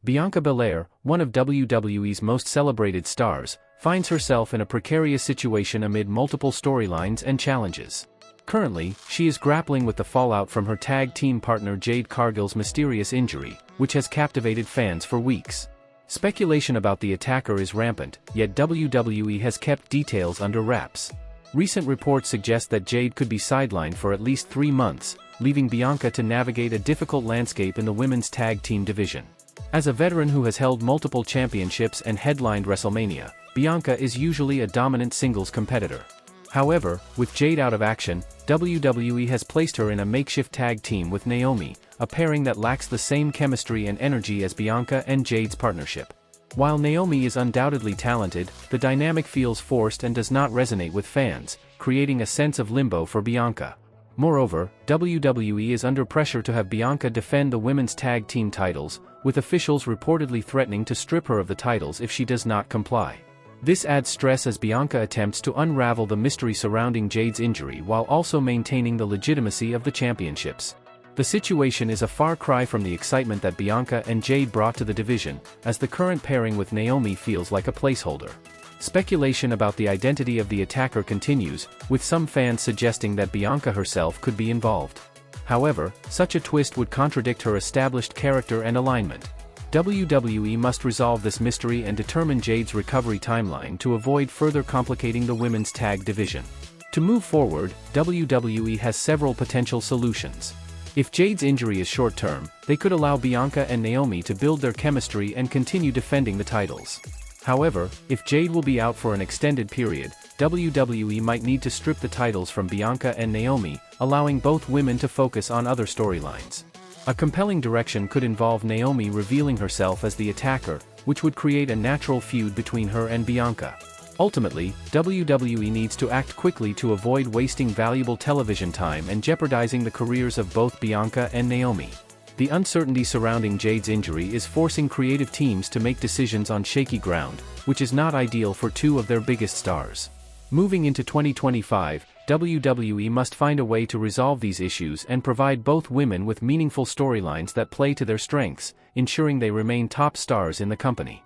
Bianca Belair, one of WWE's most celebrated stars, finds herself in a precarious situation amid multiple storylines and challenges. Currently, she is grappling with the fallout from her tag team partner Jade Cargill's mysterious injury, which has captivated fans for weeks. Speculation about the attacker is rampant, yet WWE has kept details under wraps. Recent reports suggest that Jade could be sidelined for at least 3 months, leaving Bianca to navigate a difficult landscape in the women's tag team division. As a veteran who has held multiple championships and headlined WrestleMania, Bianca is usually a dominant singles competitor. However, with Jade out of action, WWE has placed her in a makeshift tag team with Naomi, a pairing that lacks the same chemistry and energy as Bianca and Jade's partnership. While Naomi is undoubtedly talented, the dynamic feels forced and does not resonate with fans, creating a sense of limbo for Bianca. Moreover, WWE is under pressure to have Bianca defend the women's tag team titles, with officials reportedly threatening to strip her of the titles if she does not comply. This adds stress as Bianca attempts to unravel the mystery surrounding Jade's injury while also maintaining the legitimacy of the championships. The situation is a far cry from the excitement that Bianca and Jade brought to the division, as the current pairing with Naomi feels like a placeholder. Speculation about the identity of the attacker continues, with some fans suggesting that Bianca herself could be involved. However, such a twist would contradict her established character and alignment. WWE must resolve this mystery and determine Jade's recovery timeline to avoid further complicating the women's tag division. To move forward, WWE has several potential solutions. If Jade's injury is short-term, they could allow Bianca and Naomi to build their chemistry and continue defending the titles. However, if Jade will be out for an extended period, WWE might need to strip the titles from Bianca and Naomi, allowing both women to focus on other storylines. A compelling direction could involve Naomi revealing herself as the attacker, which would create a natural feud between her and Bianca. Ultimately, WWE needs to act quickly to avoid wasting valuable television time and jeopardizing the careers of both Bianca and Naomi. The uncertainty surrounding Jade's injury is forcing creative teams to make decisions on shaky ground, which is not ideal for two of their biggest stars. Moving into 2025, WWE must find a way to resolve these issues and provide both women with meaningful storylines that play to their strengths, ensuring they remain top stars in the company.